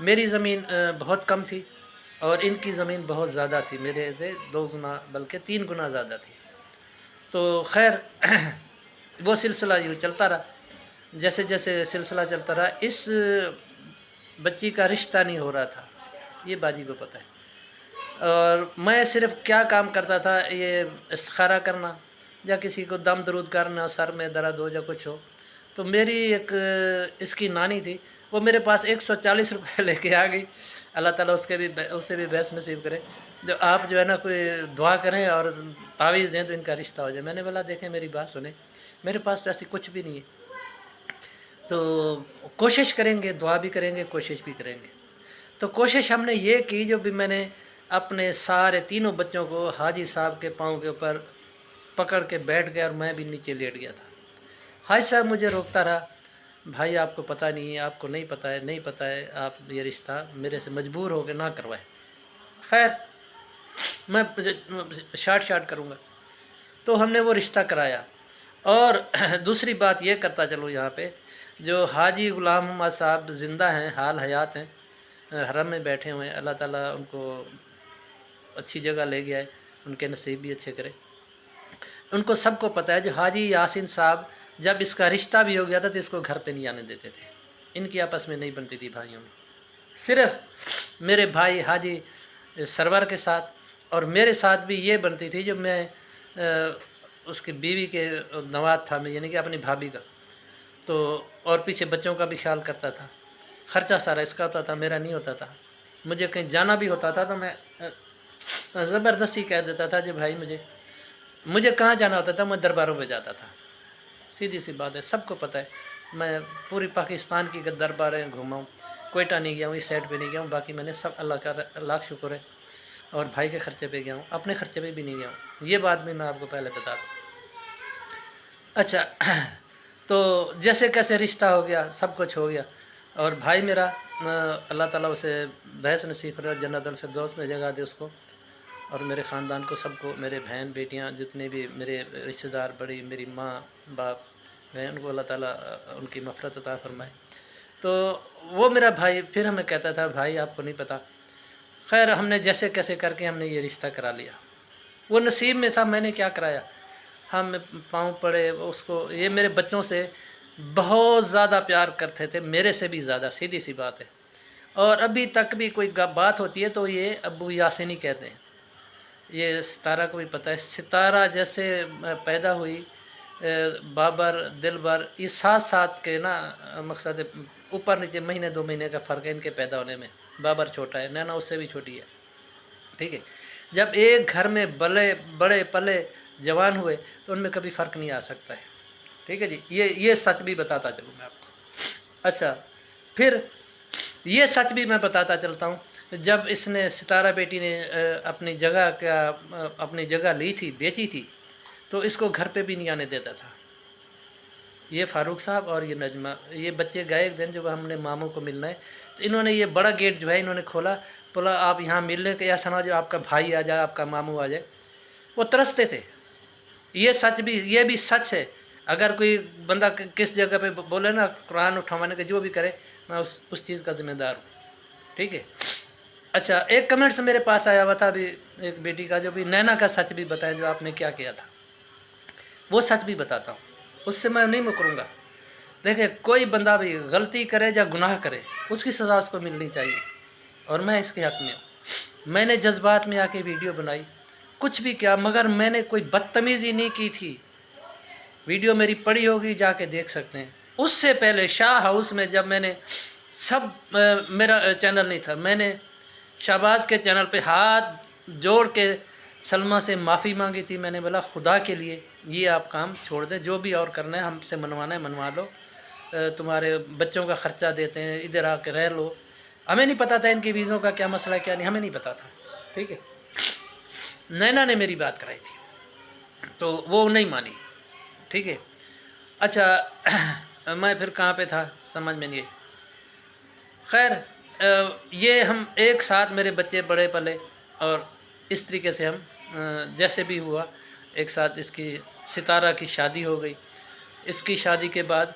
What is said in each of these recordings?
میری زمین بہت کم تھی اور ان کی زمین بہت زیادہ تھی، میرے سے 2 گنا بلکہ 3 گنا زیادہ تھی۔ تو خیر وہ سلسلہ یوں چلتا رہا، جیسے جیسے سلسلہ چلتا رہا اس بچی کا رشتہ نہیں ہو رہا تھا، یہ باجی کو پتہ ہے۔ اور میں صرف کیا کام کرتا تھا، یہ استخارہ کرنا یا کسی کو دم درود کرنا، سر میں درد ہو یا کچھ ہو، تو میری ایک اس کی نانی تھی، وہ میرے پاس 140 روپے لے کے آ گئی۔ اللہ تعالیٰ اسے بھی بحث نصیب کرے، جو آپ جو ہے نا کوئی دعا کریں اور تعویذ دیں تو ان کا رشتہ ہو جائے۔ میں نے بولا دیکھیں میری بات سنیں، میرے پاس تو ایسی کچھ بھی نہیں ہے، تو کوشش کریں گے، دعا بھی کریں گے، کوشش بھی کریں گے۔ تو کوشش ہم نے یہ کی، جو بھی میں نے اپنے سارے تینوں بچوں کو حاجی صاحب کے پاؤں کے اوپر پکڑ کے بیٹھ گیا اور میں بھی نیچے لیٹ گیا تھا۔ حاجی صاحب مجھے روکتا رہا، بھائی آپ کو پتہ نہیں ہے، آپ کو نہیں پتہ ہے، نہیں پتہ ہے، آپ یہ رشتہ میرے سے مجبور ہو کے نہ کروائے۔ خیر میں شارٹ کروں گا، تو ہم نے وہ رشتہ کرایا۔ اور دوسری بات یہ کرتا چلوں یہاں پہ، جو حاجی غلام محمد صاحب زندہ ہیں، حال حیات ہیں، حرم میں بیٹھے ہوئے ہیں، اللہ تعالیٰ ان کو اچھی جگہ لے گیا ہے، ان کے نصیب بھی اچھے کرے۔ ان کو سب کو پتہ ہے، جو حاجی یاسین صاحب جب اس کا رشتہ بھی ہو گیا تھا تو اس کو گھر پہ نہیں آنے دیتے تھے، ان کی آپس میں نہیں بنتی تھی بھائیوں میں، صرف میرے بھائی حاجی سرور کے ساتھ اور میرے ساتھ بھی یہ بنتی تھی، جو میں اس کی بیوی کے نواد تھا، میں یعنی کہ اپنی بھابھی کا، تو اور پیچھے بچوں کا بھی خیال کرتا تھا، خرچہ سارا اس کا ہوتا تھا، میرا نہیں ہوتا تھا۔ مجھے کہیں جانا بھی ہوتا تھا تو میں زبردستی کہہ دیتا تھا کہ بھائی مجھے کہاں جانا ہوتا تھا، میں درباروں پہ جاتا تھا، سیدھی سی بات ہے، سب کو پتہ ہے، میں پوری پاکستان کی درباریں گھوما ہوں، کوئٹہ نہیں گیا ہوں، اس سائڈ پہ نہیں گیا ہوں، باقی میں نے سب اللہ کا لاکھ شکر ہے، اور بھائی کے خرچے پہ گیا ہوں، اپنے خرچے پہ بھی نہیں گیا ہوں، یہ بات بھی میں آپ کو پہلے بتا دوں۔ اچھا تو جیسے کیسے رشتہ ہو گیا، سب کچھ ہو گیا، اور بھائی میرا اللہ تعالیٰ اسے بحث نصیب کرے، جنت الفردوس میں جگہ دے اس کو، اور میرے خاندان کو، سب کو، میرے بہن بیٹیاں جتنے بھی میرے رشتہ دار، بڑی میری ماں باپ گئے، ان کو اللہ تعالیٰ ان کی مغفرت عطا فرمائے۔ تو وہ میرا بھائی پھر ہمیں کہتا تھا، بھائی آپ کو نہیں پتہ، خیر ہم نے جیسے کیسے کر کے ہم نے یہ رشتہ کرا لیا، وہ نصیب میں تھا، میں نے کیا کرایا، ہم پاؤں پڑے اس کو، یہ میرے بچوں سے بہت زیادہ پیار کرتے تھے، میرے سے بھی زیادہ، سیدھی سی بات ہے، اور ابھی تک بھی کوئی بات ہوتی ہے تو یہ ابو یاسین ہی کہتے ہیں۔ یہ ستارہ کو بھی پتہ ہے، ستارہ جیسے پیدا ہوئی، بابر دلبر یہ ساتھ ساتھ کے نا، مقصد اوپر نیچے مہینے 2 مہینے کا فرق ہے ان کے پیدا ہونے میں، بابر چھوٹا ہے، نینا اس سے بھی چھوٹی ہے، ٹھیک ہے۔ جب ایک گھر میں بڑے پلے جوان ہوئے تو ان میں کبھی فرق نہیں آ سکتا ہے، ٹھیک ہے جی، یہ سچ بھی بتاتا چلوں میں آپ کو۔ اچھا پھر یہ سچ بھی میں بتاتا چلتا ہوں، جب اس نے ستارہ بیٹی نے اپنی جگہ لی تھی، بیچی تھی، تو اس کو گھر پہ بھی نہیں آنے دیتا تھا، یہ فاروق صاحب اور یہ نجمہ، یہ بچے گئے ایک دن جب ہم نے ماموں کو ملنا ہے، تو انہوں نے یہ بڑا گیٹ جو ہے انہوں نے کھولا، بولا آپ یہاں ملنے کے، ایسا نہ ہو جو آپ کا بھائی آ جائے، آپ کا ماموں آ جائے، وہ ترستے تھے۔ یہ بھی سچ ہے، اگر کوئی بندہ کس جگہ پہ بولے نا قرآن اٹھوانے کا، جو بھی کرے، میں اس چیز کا ذمہ دار ہوں، ٹھیک ہے۔ اچھا ایک کمنٹس میرے پاس آیا ہوا تھا ابھی ایک بیٹی کا، جو بھی نینا کا سچ بھی بتایا، جو آپ نے کیا کیا تھا، وہ سچ بھی بتاتا ہوں، اس سے میں نہیں مکروں گا۔ دیکھیں کوئی بندہ بھی غلطی کرے یا گناہ کرے، اس کی سزا اس کو ملنی چاہیے، اور میں اس کے حق میں ہوں۔ میں نے جذبات میں آ کے ویڈیو بنائی، کچھ بھی کیا، مگر میں نے کوئی بدتمیزی نہیں کی تھی، ویڈیو میری پڑی ہوگی، جا کے دیکھ سکتے ہیں۔ اس سے پہلے شاہ ہاؤس میں جب میں نے میرا چینل نہیں تھا، میں نے شہباز کے چینل پہ ہاتھ جوڑ کے سلمہ سے معافی مانگی تھی، میں نے بولا خدا کے لیے یہ آپ کام چھوڑ دیں، جو بھی اور کرنا ہے ہم سے منوانا ہے منوا لو، تمہارے بچوں کا خرچہ دیتے ہیں، ادھر آ کے رہ لو۔ ہمیں نہیں پتہ تھا ان کی ویزوں کا کیا مسئلہ ہے، کیا نہیں، ہمیں نہیں پتہ تھا، ٹھیک ہے۔ نینا نے میری بات کرائی تھی تو وہ نہیں مانی، ٹھیک ہے۔ اچھا میں پھر کہاں پہ تھا سمجھ میں نہیں، خیر یہ ہم ایک ساتھ، میرے بچے بڑے پلے، اور اس طریقے سے ہم جیسے بھی ہوا ایک ساتھ، اس کی ستارہ کی شادی ہو گئی۔ اس کی شادی کے بعد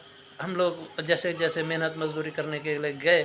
ہم لوگ جیسے جیسے محنت مزدوری کرنے کے لیے گئے،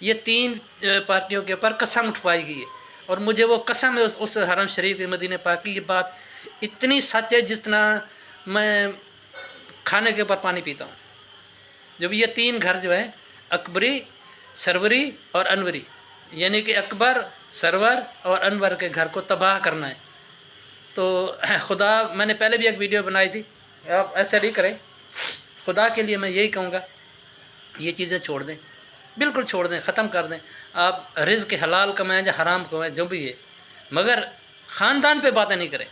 یہ تین پارٹیوں کے اوپر قسم اٹھوائی گئی ہے، اور مجھے وہ قسم ہے اس حرم شریف کے مدینہ پاک کی، یہ بات اتنی سچ ہے جتنا میں کھانے کے اوپر پانی پیتا ہوں۔ جب یہ تین گھر جو ہیں اکبری، سروری اور انوری، یعنی کہ اکبر، سرور اور انور کے گھر کو تباہ کرنا ہے، تو خدا، میں نے پہلے بھی ایک ویڈیو بنائی تھی، آپ ایسا نہیں کریں، خدا کے لیے میں یہی کہوں گا یہ چیزیں چھوڑ دیں، بالکل چھوڑ دیں، ختم کر دیں۔ آپ رزق حلال کمائیں یا حرام کمائیں جو بھی ہے، مگر خاندان پہ باتیں نہیں کریں۔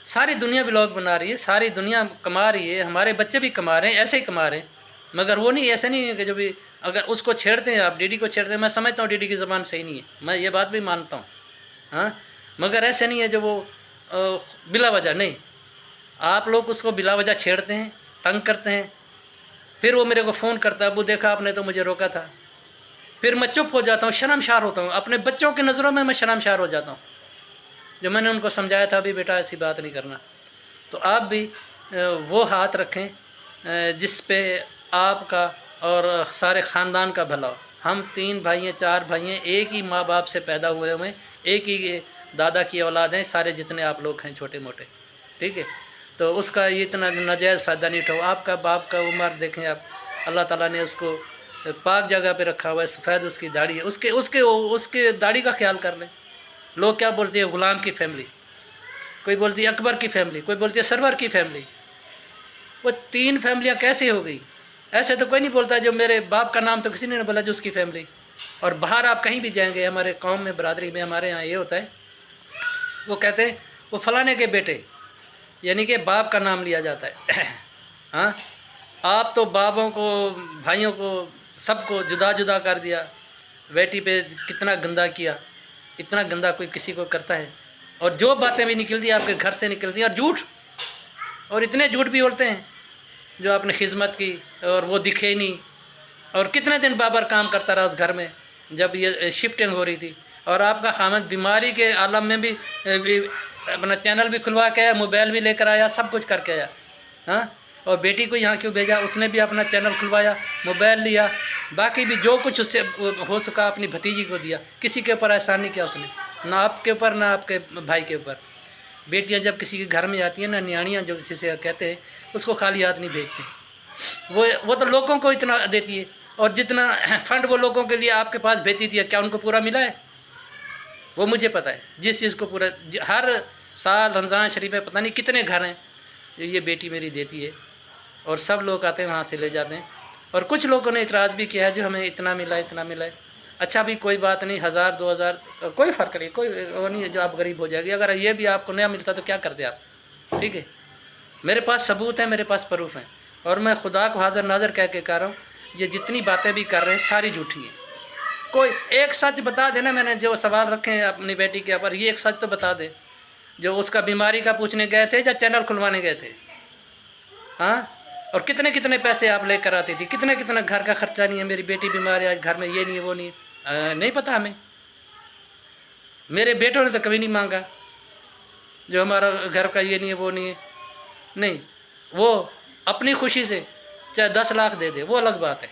ساری دنیا ولاگ بنا رہی ہے، ساری دنیا کما رہی ہے، ہمارے بچے بھی کما رہے ہیں، ایسے ہی کما رہے ہیں، مگر وہ نہیں، ایسا نہیں ہے کہ جو بھی اگر اس کو چھیڑتے ہیں آپ، ڈی ڈی کو چھیڑتے ہیں، میں سمجھتا ہوں ڈی ڈی کی زبان صحیح نہیں ہے، میں یہ بات بھی مانتا ہوں، ہاں، مگر ایسے نہیں ہے جو وہ بلا وجہ نہیں، آپ لوگ اس کو بلا وجہ چھیڑتے ہیں، تنگ کرتے ہیں، پھر وہ میرے کو فون کرتا ہے، ابو دیکھا آپ نے تو مجھے روکا تھا، پھر میں چپ ہو جاتا ہوں، شرمشار ہوتا ہوں، اپنے بچوں کی نظروں میں شرمشار ہو جاتا ہوں، جو میں نے ان کو سمجھایا تھا بھی بیٹا ایسی بات نہیں کرنا۔ تو آپ بھی وہ ہاتھ رکھیں جس پہ آپ کا اور سارے خاندان کا بھلا ہو۔ ہم 3 بھائی ہیں، 4 بھائی ہیں، ایک ہی ماں باپ سے پیدا ہوئے ہوئے، ایک ہی دادا کی اولاد ہیں، سارے جتنے آپ لوگ ہیں چھوٹے موٹے، ٹھیک ہے؟ تو اس کا یہ اتنا ناجائز فائدہ نہیں اٹھاؤ۔ آپ کا باپ کا عمر دیکھیں آپ، اللہ تعالیٰ نے اس کو پاک جگہ پہ رکھا ہوا ہے، سفید اس کی داڑھی ہے، اس کے داڑھی کا خیال کر لیں۔ لوگ کیا بولتے ہیں، غلام کی فیملی، کوئی بولتی ہے اکبر کی فیملی، کوئی بولتی ہے سرور کی فیملی۔ وہ 3 فیملیاں کیسے ہو گئی؟ ایسے تو کوئی نہیں بولتا، جو میرے باپ کا نام تو کسی نے بولا جو اس کی فیملی۔ اور باہر آپ کہیں بھی جائیں گے، ہمارے قوم میں، برادری میں، ہمارے ہاں یہ ہوتا ہے، وہ کہتے ہیں وہ فلانے کے بیٹے، یعنی کہ باپ کا نام لیا جاتا ہے۔ ہاں، آپ تو بابوں کو، بھائیوں کو، سب کو جدا جدا کر دیا، بیٹی پہ کتنا گندا کیا، اتنا گندا کوئی کسی کو کرتا ہے؟ اور جو باتیں بھی نکلتی ہیں آپ کے گھر سے نکلتی ہیں، اور جھوٹ، اور اتنے جھوٹ بھی بولتے ہیں جو آپ نے خدمت کی اور وہ دکھے نہیں، اور کتنے دن بابر کام کرتا رہا اس گھر میں جب یہ شفٹنگ ہو رہی تھی، اور آپ کا خامد بیماری کے عالم میں بھی اپنا چینل بھی کھلوا کے آیا، موبائل بھی لے کر آیا، سب کچھ کر کے آیا، ہاں، اور بیٹی کو یہاں کیوں بھیجا؟ اس نے بھی اپنا چینل کھلوایا، موبائل لیا، باقی بھی جو کچھ اس سے ہو سکا اپنی بھتیجی کو دیا، کسی کے اوپر احسان نہیں کیا اس نے، نہ آپ کے اوپر، نہ آپ کے بھائی کے اوپر۔ بیٹیاں جب کسی کے گھر میں آتی ہیں، نہ نیاڑیاں جو جسے کہتے ہیں، اس کو خالی ہاتھ نہیں بھیجتے، وہ تو لوگوں کو اتنا دیتی ہے، اور جتنا فنڈ وہ لوگوں کے لیے آپ کے پاس بھیجتی تھی، کیا ان کو پورا ملا ہے؟ وہ مجھے پتہ ہے، جس چیز کو پورا ہر سال رمضان شریف میں پتہ نہیں کتنے گھر ہیں یہ بیٹی میری دیتی ہے، اور سب لوگ آتے ہیں وہاں سے لے جاتے ہیں، اور کچھ لوگوں نے اعتراض بھی کیا ہے جو ہمیں اتنا ملا، اتنا ملا ہے۔ اچھا بھی کوئی بات نہیں، 1000 2000 کوئی فرق نہیں، کوئی وہ نہیں ہے جو آپ غریب ہو جائے گی، اگر یہ بھی آپ کو نیا ملتا تو کیا کرتے آپ؟ ٹھیک ہے، میرے پاس ثبوت ہے، میرے پاس پروف ہیں، اور میں خدا کو حاضر ناظر کہہ کے کہہ رہا ہوں، یہ جتنی باتیں بھی کر رہے ہیں ساری جھوٹی ہیں۔ کوئی ایک سچ بتا دینا، میں نے جو سوال رکھے ہیں اپنی بیٹی کے اوپر، یہ ایک سچ تو بتا دے، جو اس کا بیماری کا پوچھنے گئے تھے یا چینل کھلوانے گئے تھے؟ ہاں، اور کتنے کتنے پیسے آپ لے کر آتی تھی، کتنے کتنے گھر کا خرچہ نہیں ہے، میری بیٹی بیمار ہے، آج گھر میں یہ نہیں ہے، وہ نہیں ہے، نہیں پتہ ہمیں؟ میرے بیٹوں نے تو کبھی نہیں مانگا جو ہمارا گھر کا یہ نہیں ہے، وہ نہیں ہے، نہیں، وہ اپنی خوشی سے چاہے 10 لاکھ دے دے، وہ الگ بات ہے،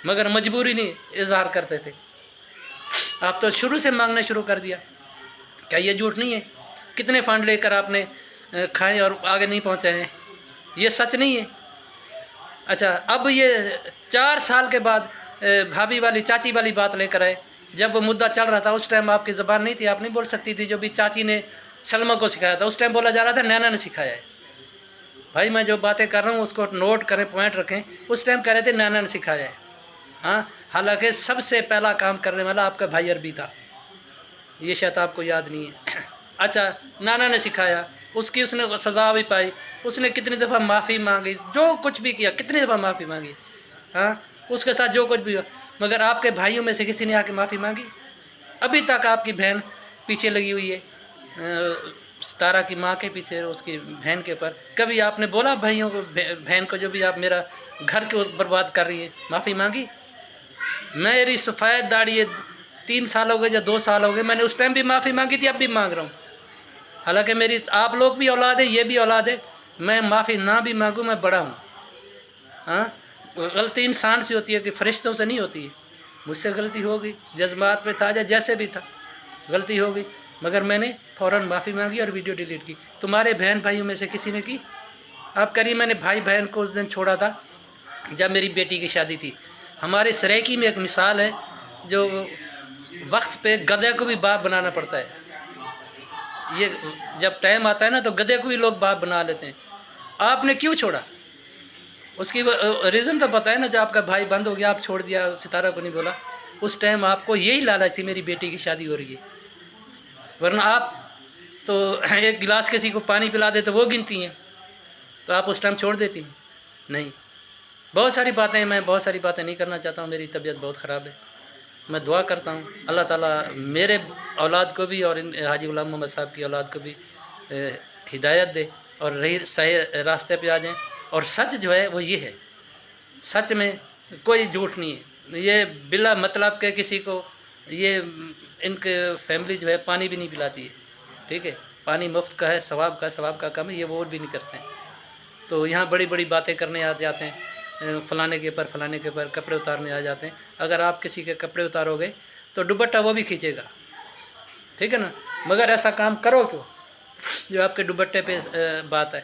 مگر مجبوری نہیں اظہار کرتے تھے۔ آپ تو شروع سے مانگنا شروع کر دیا، کیا یہ جھوٹ نہیں ہے؟ کتنے فنڈ لے کر آپ نے کھائے اور آگے نہیں پہنچائے ہیں، یہ سچ نہیں ہے؟ اچھا، اب یہ 4 سال کے بعد بھابھی والی، چاچی والی بات لے کر آئے، جب وہ مدعا چل رہا تھا اس ٹائم آپ کی زبان نہیں تھی، آپ نہیں بول سکتی تھی، جو بھی چاچی نے سلمہ کو سکھایا تھا اس ٹائم بولا جا رہا تھا نینا نے سکھایا ہے۔ بھائی میں جو باتیں کر رہا ہوں اس کو نوٹ کریں، پوائنٹ رکھیں، اس ٹائم کہہ رہے تھے نینا نے سکھایا ہے، ہاں، حالانکہ سب سے پہلا کام کرنے والا آپ کا بھائی عربی تھا، یہ شاید آپ کو یاد نہیں ہے۔ اچھا، نانا نے سکھایا، اس کی اس نے سزا بھی پائی، اس نے کتنی دفعہ معافی مانگی، جو کچھ بھی کیا کتنی دفعہ معافی مانگی، ہاں، اس کے ساتھ جو کچھ بھی ہوا، مگر آپ کے بھائیوں میں سے کسی نے آ کے معافی مانگی؟ ابھی تک آپ کی بہن پیچھے لگی ہوئی ہے، ستارہ کی ماں کے پیچھے، اس کی بہن کے اوپر، کبھی آپ نے بولا بھائیوں کو، بہن کو جو بھی آپ میرا گھر کو برباد کر رہی ہے، معافی مانگی؟ میری سفید داڑھی ہے، 3 سال ہو گئے یا 2 سال ہو گئے، میں نے اس ٹائم بھی معافی مانگی تھی، اب بھی مانگ رہا ہوں، حالانکہ میری آپ لوگ بھی اولاد ہے، یہ بھی اولاد ہے، میں معافی نہ بھی مانگوں، میں بڑا ہوں، ہاں، غلطی انسان سے ہوتی ہے کہ فرشتوں سے نہیں ہوتی ہے، مجھ سے غلطی ہو گئی، جذبات میں تھا یا جیسے بھی تھا، غلطی ہو گئی، مگر میں نے فوراً معافی مانگی اور ویڈیو ڈیلیٹ کی۔ تمہارے بہن بھائیوں میں سے کسی نے کی؟ آپ کریے میں نے بھائی بہن کو اس دن چھوڑا تھا جب میری بیٹی کی شادی تھی۔ ہمارے سریکی میں ایک مثال ہے، جو وقت پہ گدھے کو بھی باپ بنانا پڑتا ہے۔ یہ جب ٹائم آتا ہے نا تو گدھے کو بھی لوگ باپ بنا لیتے ہیں۔ آپ نے کیوں چھوڑا؟ اس کی ریزن تو پتہ ہے نا، جو آپ کا بھائی بند ہو گیا آپ چھوڑ دیا، ستارہ کو نہیں بولا۔ اس ٹائم آپ کو یہی لالچ تھی میری بیٹی کی شادی ہو رہی ہے، ورنہ آپ تو ایک گلاس کسی کو پانی پلا دے تو وہ گنتی ہیں، تو آپ اس ٹائم چھوڑ دیتی ہیں؟ نہیں۔ بہت ساری باتیں، میں بہت ساری باتیں نہیں کرنا چاہتا ہوں، میری طبیعت بہت خراب ہے۔ میں دعا کرتا ہوں اللہ تعالیٰ میرے اولاد کو بھی اور ان حاجی غلام محمد صاحب کی اولاد کو بھی ہدایت دے اور صحیح راستے پہ آ جائیں۔ اور سچ جو ہے وہ یہ ہے، سچ میں کوئی جھوٹ نہیں ہے۔ یہ بلا مطلب کہ کسی کو، یہ ان کے فیملی جو ہے پانی بھی نہیں پلاتی ہے، ٹھیک ہے، پانی مفت کا ہے، ثواب کا کم ہے، یہ وہ بھی نہیں کرتے ہیں۔ تو یہاں بڑی بڑی باتیں کرنے آ جاتے ہیں، فلانے کے پر فلانے کے پر کپڑے اتارنے آ جاتے ہیں۔ اگر آپ کسی کے کپڑے اتارو گے تو دوپٹہ وہ بھی کھینچے گا، ٹھیک ہے نا، مگر ایسا کام کرو کیوں جو آپ کے دوپٹے پہ بات ہے؟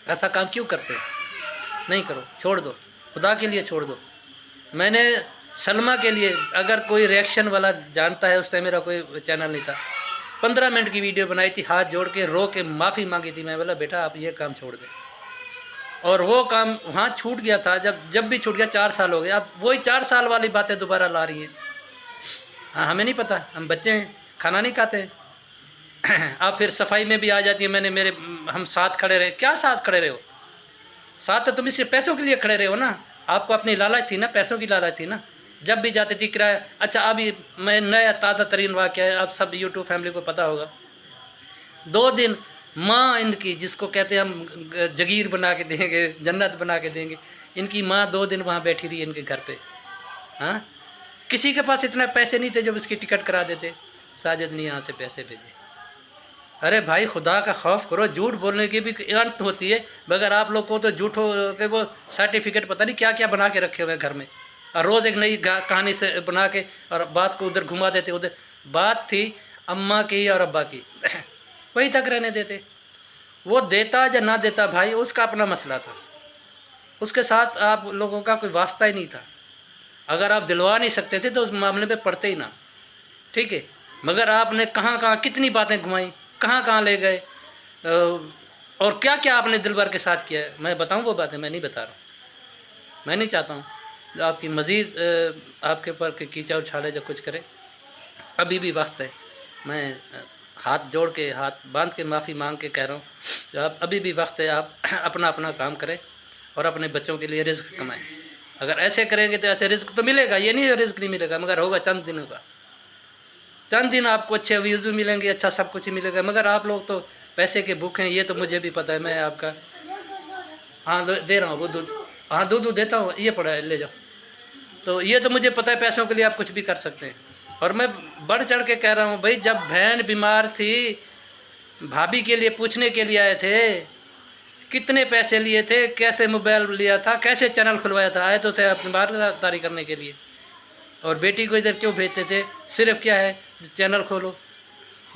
ایسا کام کیوں کرتے ہو؟ نہیں کرو، چھوڑ دو، خدا کے لیے چھوڑ دو۔ میں نے سلمہ کے لیے، اگر کوئی ریئیکشن والا جانتا ہے، اس ٹائم میرا کوئی چینل نہیں تھا، 15 منٹ کی ویڈیو بنائی تھی، ہاتھ جوڑ کے رو کے معافی مانگی تھی۔ میں بولا بیٹا آپ یہ کام چھوڑ دیں، اور وہ کام وہاں چھوٹ گیا تھا، جب بھی چھوٹ گیا 4 سال ہو گئے، اب وہی 4 سال والی باتیں دوبارہ لا رہی ہیں۔ ہاں ہمیں نہیں پتہ، ہم بچے ہیں، کھانا نہیں کھاتے ہیں۔ آپ پھر صفائی میں بھی آ جاتی ہیں، ہم ساتھ کھڑے رہے، کیا ساتھ کھڑے رہے ہو؟ ساتھ تو تم اس سے پیسوں کے لیے کھڑے رہے ہو نا، آپ کو اپنی لالچ تھی نا، پیسوں کی لالچ تھی نا، جب بھی جاتے تھی کرایہ۔ اچھا ابھی میں نیا تازہ ترین واقعہ ہے، آپ سب یوٹیوب فیملی کو پتہ ہوگا، 2 دن ماں ان کی، جس کو کہتے ہیں ہم جگیر بنا کے دیں گے، جنت بنا کے دیں گے، ان کی ماں 2 دن وہاں بیٹھی رہی ان کے گھر پہ۔ ہاں کسی کے پاس اتنے پیسے نہیں تھے جب اس کی ٹکٹ کرا دیتے، ساجد نے یہاں سے پیسے بھیجے۔ ارے بھائی خدا کا خوف کرو، جھوٹ بولنے کی بھی انت ہوتی ہے، مگر آپ لوگ کو تو جھوٹوں کے وہ سرٹیفکیٹ پتہ نہیں کیا کیا بنا کے رکھے ہوئے ہیں گھر میں، اور روز ایک نئی کہانی سے بنا کے اور بات کو ادھر گھما دیتے۔ ادھر بات تھی اماں کی اور ابا کی، وہی تک رہنے دیتے۔ وہ دیتا یا نہ دیتا بھائی اس کا اپنا مسئلہ تھا، اس کے ساتھ آپ لوگوں کا کوئی واسطہ ہی نہیں تھا۔ اگر آپ دلوا نہیں سکتے تھے تو اس معاملے پہ پڑتے ہی نہ، ٹھیک ہے، مگر آپ نے کہاں کہاں کتنی باتیں گھمائیں، کہاں کہاں لے گئے، اور کیا کیا آپ نے دل بھر کے ساتھ کیا ہے۔ میں بتاؤں وہ باتیں؟ میں نہیں بتا رہا ہوں، میں نہیں چاہتا ہوں جو آپ کی مزید آپ کے اوپر کیچا اچھالے جو کچھ کرے۔ ابھی بھی وقت ہے، میں ہاتھ جوڑ کے، ہاتھ باندھ کے معافی مانگ کے کہہ رہا ہوں کہ آپ ابھی بھی وقت ہے، آپ اپنا اپنا کام کریں اور اپنے بچوں کے لیے رزق کمائیں۔ اگر ایسے کریں گے تو ایسے رزق تو ملے گا، یہ نہیں رزق نہیں ملے گا، مگر ہوگا چند دنوں کا۔ چند دن آپ کو اچھے ویوز بھی ملیں گے، اچھا سب کچھ ہی ملے گا، مگر آپ لوگ تو پیسے کے بھوکے ہیں، یہ تو مجھے بھی پتہ ہے۔ میں آپ کا ہاں دے رہا ہوں وہ دودھ، ہاں دودھ دیتا ہوں، یہ پڑا ہے لے جاؤ۔ تو یہ تو مجھے پتہ ہے پیسوں کے لیے آپ کچھ بھی کر سکتے ہیں، اور میں بڑھ چڑھ کے کہہ رہا ہوں بھائی، جب بہن بیمار تھی بھابھی کے لیے پوچھنے کے لیے آئے تھے، کتنے پیسے لیے تھے، کیسے موبائل لیا تھا، کیسے چینل کھلوایا تھا، آئے تو تھے اپنی بارداری کرنے کے لیے، اور بیٹی کو ادھر کیوں بھیجتے تھے؟ صرف کیا ہے، چینل کھولو،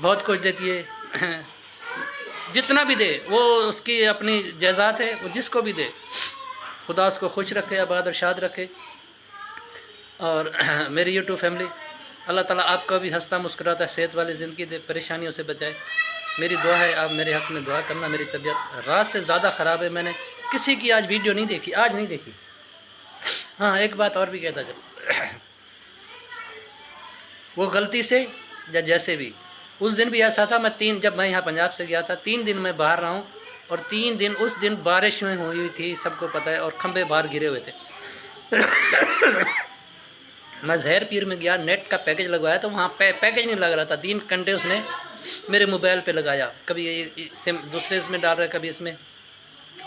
بہت کچھ دیتی ہے، جتنا بھی دے وہ اس کی اپنی جائیداد ہے، وہ جس کو بھی دے، خدا اس کو خوش رکھے، آباد اور شاد رکھے۔ اور میری یوٹیوب فیملی، اللہ تعالیٰ آپ کو بھی ہنستا مسکراتا صحت والی زندگی دے، پریشانیوں سے بچائے۔ میری دعا ہے آپ میرے حق میں دعا کرنا۔ میری طبیعت رات سے زیادہ خراب ہے، میں نے کسی کی آج ویڈیو نہیں دیکھی، آج نہیں دیکھی۔ ہاں ایک بات اور بھی کہتا جب وہ غلطی سے یا جیسے بھی، اس دن بھی ایسا تھا، جب میں یہاں پنجاب سے گیا تھا، 3 دن میں باہر رہا ہوں، اور 3 دن اس دن بارش میں ہوئی تھی، سب کو پتہ ہے، اور کھمبے باہر گرے ہوئے تھے۔ میں زہر پیر میں گیا، نیٹ کا پیکج لگوایا تو وہاں پیکج نہیں لگ رہا تھا، 3 گھنٹے اس نے میرے موبائل پہ لگایا، کبھی سم دوسرے اس میں ڈال رہا ہے، کبھی اس میں۔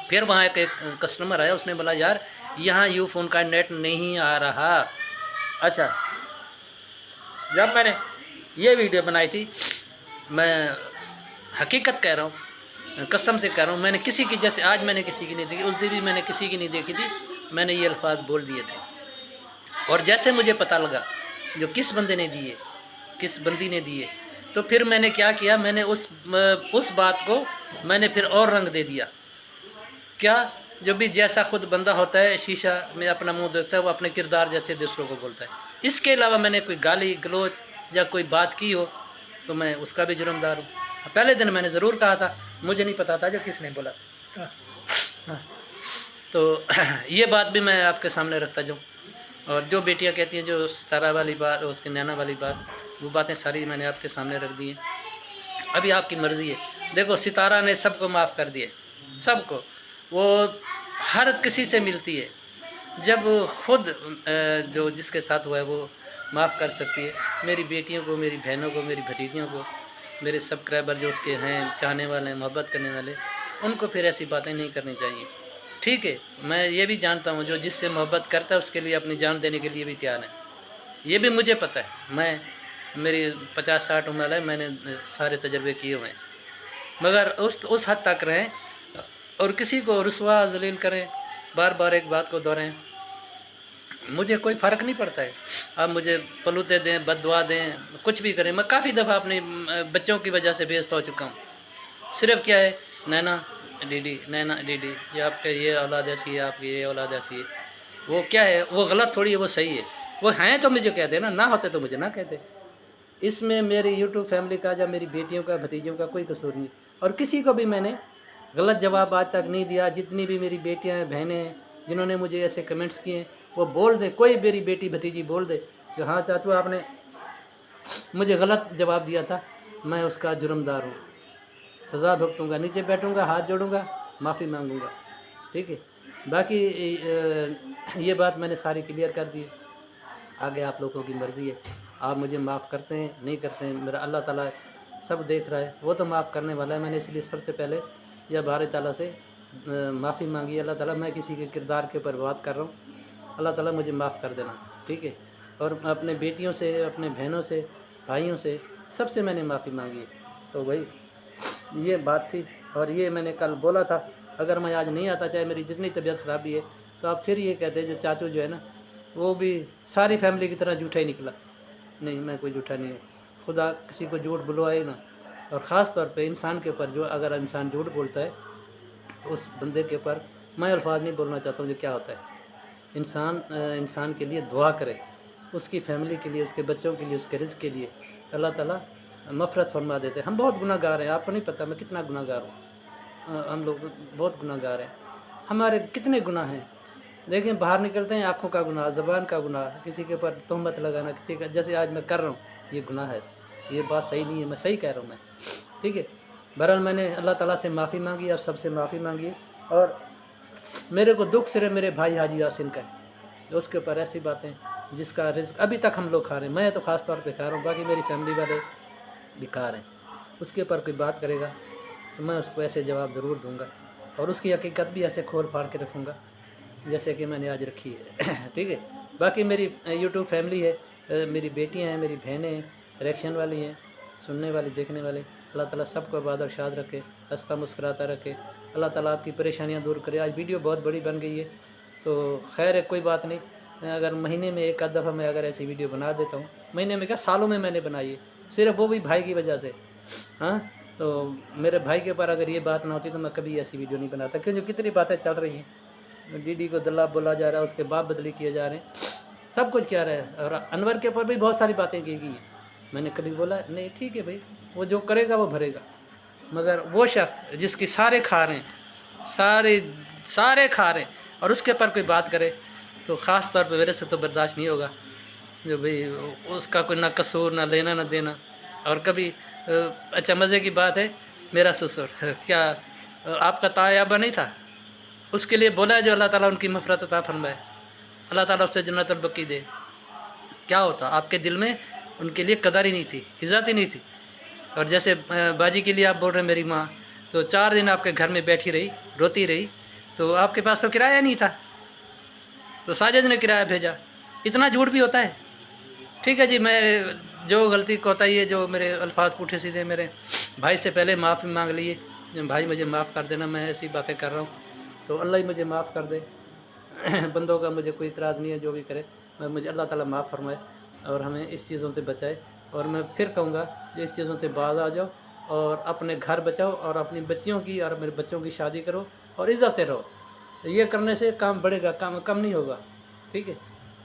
پھر وہاں ایک کسٹمر آیا، اس نے بولا یار یہاں یو فون کا نیٹ نہیں آ رہا۔ اچھا جب میں نے یہ ویڈیو بنائی تھی، میں حقیقت کہہ رہا ہوں، قسم سے کہہ رہا ہوں، میں نے کسی کی، جیسے آج میں نے کسی کی نہیں دیکھی، اس دن بھی میں نے کسی کی نہیں دیکھی تھی، میں نے یہ الفاظ بول دیے تھے۔ اور جیسے مجھے پتہ لگا جو کس بندے نے دیے، کس بندی نے دیے، تو پھر میں نے کیا کیا، میں نے اس بات کو میں نے پھر اور رنگ دے دیا. کیا؟ جو بھی جیسا خود بندہ ہوتا ہے شیشہ میں اپنا منہ دیکھتا ہے، وہ اپنے کردار جیسے دوسروں کو بولتا ہے. اس کے علاوہ میں نے کوئی گالی گلوچ یا کوئی بات کی ہو تو میں اس کا بھی جرمدار ہوں. پہلے دن میں نے ضرور کہا تھا، مجھے نہیں پتا تھا جو کس نے بولا. تو یہ بات بھی میں آپ کے سامنے رکھتا جاؤں. اور جو بیٹیاں کہتی ہیں جو ستارہ والی بات اور اس کے نینا والی بات، وہ باتیں ساری میں نے آپ کے سامنے رکھ دی ہیں. ابھی آپ کی مرضی ہے. دیکھو ستارہ نے سب کو معاف کر دیا، سب کو. وہ ہر کسی سے ملتی ہے. جب خود جو جس کے ساتھ ہوا ہے وہ معاف کر سکتی ہے. میری بیٹیوں کو، میری بہنوں کو، میری بھتیجیوں کو، میرے سبسکرائبر جو اس کے ہیں، چاہنے والے ہیں، محبت کرنے والے، ان کو پھر ایسی باتیں نہیں کرنی چاہیے. ٹھیک ہے، میں یہ بھی جانتا ہوں جو جس سے محبت کرتا ہے اس کے لیے اپنی جان دینے کے لیے بھی تیار ہے. یہ بھی مجھے پتہ ہے. میری 50-60 عمر ہے، میں نے سارے تجربے کیے ہوئے ہیں. مگر اس حد تک رہیں اور کسی کو رسوا ذلیل کریں، بار بار ایک بات کو دہرائیں، مجھے کوئی فرق نہیں پڑتا ہے. آپ مجھے پلوتے دیں، بد دعا دیں، کچھ بھی کریں. میں کافی دفعہ اپنے بچوں کی وجہ سے بےعزت ہو چکا ہوں. صرف کیا ہے، نینا ڈی ڈی، نینا ڈی ڈی، یہ آپ کے یہ اولاد ایسی ہے، آپ کی یہ اولاد ایسی ہے. وہ کیا ہے، وہ غلط تھوڑی ہے، وہ صحیح ہے. وہ ہیں تو مجھے کہتے نا، نہ ہوتے تو مجھے نہ کہتے. اس میں میری یوٹیوب فیملی کا یا میری بیٹیوں کا، بھتیجوں کا کوئی قصور نہیں. اور کسی کو بھی میں نے غلط جواب آج تک نہیں دیا. جتنی بھی میری بیٹیاں ہیں، بہنیں ہیں، جنہوں نے مجھے ایسے کمنٹس کیے ہیں، وہ بول دیں، کوئی میری بیٹی بھتیجی بول دے کہ ہاں چاچو آپ نے مجھے غلط جواب دیا تھا، میں اس کا جرمدار ہوں، سزا بھگتوں گا، نیچے بیٹھوں گا، ہاتھ جوڑوں گا، معافی مانگوں گا. ٹھیک ہے. باقی یہ بات میں نے ساری کلیئر کر دی. آگے آپ لوگوں کی مرضی ہے، آپ مجھے معاف کرتے ہیں نہیں کرتے ہیں، میرا اللہ تعالیٰ سب دیکھ رہا ہے. وہ تو معاف کرنے والا ہے. میں نے اس لیے سب سے پہلے یا باری تعالیٰ سے معافی مانگی. اللہ تعالیٰ، میں کسی کے کردار کے اوپر بات کر رہا ہوں، اللہ تعالیٰ مجھے معاف کر دینا. ٹھیک ہے. اور اپنے بیٹیوں سے، اپنے بہنوں سے، بھائیوں سے، سب سے میں نے معافی مانگی ہے. تو بھائی یہ بات تھی. اور یہ میں نے کل بولا تھا، اگر میں آج نہیں آتا، چاہے میری جتنی طبیعت خرابی ہے، تو آپ پھر یہ کہتے جو چاچو جو ہے نا، وہ بھی ساری فیملی کی طرح جھوٹا ہی نکلا. نہیں، میں کوئی جھوٹا نہیں ہوں. خدا کسی کو جھوٹ بلوائے نا. اور خاص طور پہ انسان کے اوپر، جو اگر انسان جھوٹ بولتا ہے تو اس بندے کے اوپر میں الفاظ نہیں بولنا چاہتا ہوں جو کیا ہوتا ہے. انسان کے لیے دعا کرے، اس کی فیملی کے لیے، اس کے بچوں کے لیے، اس کے رزق کے لیے. اللہ تعالیٰ مغفرت فرما دیتے ہیں. ہم بہت گناہ گار ہیں، آپ کو نہیں پتہ میں کتنا گناہ گار ہوں. ہم لوگ بہت گناہ گار ہیں. ہمارے کتنے گناہ ہیں. دیکھیں، باہر نکلتے ہیں، آنکھوں کا گناہ، زبان کا گناہ، کسی کے اوپر تہمت لگانا، کسی کا، جیسے آج میں کر رہا ہوں، یہ گناہ ہے. یہ بات صحیح نہیں ہے، میں صحیح کہہ رہا ہوں میں. ٹھیک ہے. بہرحال میں نے اللہ تعالیٰ سے معافی مانگی، آپ سب سے معافی مانگی. اور میرے کو دکھ صرف میرے بھائی حاجی یاسین کا ہے، اس کے اوپر ایسی باتیں جس کا رزق ابھی تک ہم لوگ کھا رہے ہیں. میں تو خاص طور پہ کھا رہا ہوں، باقی میری فیملی والے بیکار ہیں. اس کے اوپر کوئی بات کرے گا تو میں اس کو ایسے جواب ضرور دوں گا، اور اس کی حقیقت بھی ایسے کھول پھاڑ کے رکھوں گا جیسے کہ میں نے آج رکھی ہے. ٹھیک ہے. باقی میری یوٹیوب فیملی ہے، میری بیٹیاں ہیں، میری بہنیں ہیں، ریئیکشن والی ہیں، سننے والی، دیکھنے والے. اللہ تعالیٰ سب کو آباد اور شاد رکھے، ہنستا مسکراتا رکھے. اللہ تعالیٰ آپ کی پریشانیاں دور کرے. آج ویڈیو بہت بڑی بن گئی ہے، تو خیر ہے، کوئی بات نہیں. اگر مہینے میں ایک آدھ دفعہ میں اگر ایسی ویڈیو بنا دیتا ہوں، مہینے میں کیا، سالوں میں نے بنائی ہے، صرف وہ بھی بھائی کی وجہ سے. ہاں، تو میرے بھائی کے اوپر اگر یہ بات نہ ہوتی تو میں کبھی ایسی ویڈیو نہیں بناتا. کیونکہ کتنی باتیں چل رہی ہیں، ڈی ڈی کو دلہ بولا جا رہا ہے، اس کے باپ بدلی کیے جا رہے ہیں، سب کچھ کیا رہا ہے. اور انور کے اوپر بھی بہت ساری باتیں کی گئی ہیں. میں نے کبھی بولا نہیں، ٹھیک ہے بھائی، وہ جو کرے گا وہ بھرے گا. مگر وہ شخص جس کی سارے کھا رہے ہیں، سارے کھا رہے ہیں، اور اس کے اوپر کوئی بات کرے تو خاص طور پہ میرے سے تو برداشت نہیں ہوگا. جو بھئی اس کا کوئی نہ قصور، نہ لینا نہ دینا. اور کبھی اچھا مزے کی بات ہے، میرا سسر کیا آپ کا تایابہ نہیں تھا، اس کے لیے بولا جو اللہ تعالیٰ ان کی مغفرت عطا فرمائے، اللہ تعالیٰ اس سے جنت البقیع دے. کیا ہوتا آپ کے دل میں ان کے لیے قدر ہی نہیں تھی، عزت ہی نہیں تھی. اور جیسے باجی کے لیے آپ بول رہے ہیں میری ماں، تو 4 دن آپ کے گھر میں بیٹھی رہی، روتی رہی، تو آپ کے پاس تو کرایہ نہیں تھا، تو ساجد نے کرایہ بھیجا. اتنا جھوٹ بھی ہوتا ہے. ٹھیک ہے جی، میں جو غلطی کوتاہی ہے، جو میرے الفاظ پوٹھے سیدھے میرے بھائی سے پہلے معافی مانگ لیے. بھائی مجھے معاف کر دینا، میں ایسی باتیں کر رہا ہوں تو اللہ ہی مجھے معاف کر دے. بندوں کا مجھے کوئی اعتراض نہیں ہے، جو بھی کرے. مجھے اللہ تعالیٰ معاف فرمائے اور ہمیں اس چیزوں سے بچائے. اور میں پھر کہوں گا کہ اس چیزوں سے باز آ جاؤ اور اپنے گھر بچاؤ اور اپنی بچیوں کی اور میرے بچوں کی شادی کرو اور عزت سے رہو. یہ کرنے سے کام بڑھے گا، کام کم نہیں ہوگا. ٹھیک ہے.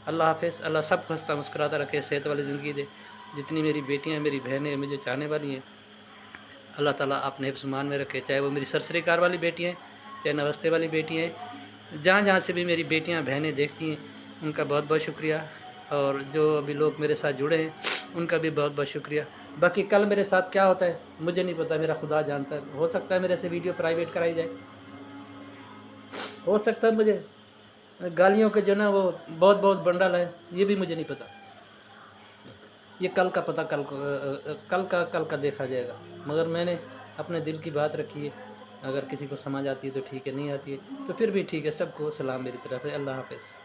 اللہ حافظ. اللہ سب کو ہنستا مسکراتا رکھے، صحت والی زندگی دے. جتنی میری بیٹیاں میری بہنیں مجھے چاہنے والی ہیں، اللہ تعالیٰ اپنے حفظ مان میں رکھے. چاہے وہ میری سرسری کار والی بیٹی ہیں، چاہے نوستے والی بیٹی ہیں، جہاں جہاں سے بھی میری بیٹیاں بہنیں دیکھتی ہیں ان کا بہت بہت شکریہ. اور جو ابھی لوگ میرے ساتھ جڑے ہیں ان کا بھی بہت بہت شکریہ. باقی کل میرے ساتھ کیا ہوتا ہے مجھے نہیں پتہ، میرا خدا جانتا ہے. ہو سکتا ہے میرے سے ویڈیو پرائیویٹ کرائی جائے، ہو سکتا ہے مجھے گالیوں کے جو نا وہ بہت بہت بنڈل ہے، یہ بھی مجھے نہیں پتہ. یہ کل کا پتہ کل کا دیکھا جائے گا. مگر میں نے اپنے دل کی بات رکھی ہے. اگر کسی کو سمجھ آتی ہے تو ٹھیک ہے، نہیں آتی ہے تو پھر بھی ٹھیک ہے. سب کو سلام میری طرف سے. اللہ حافظ.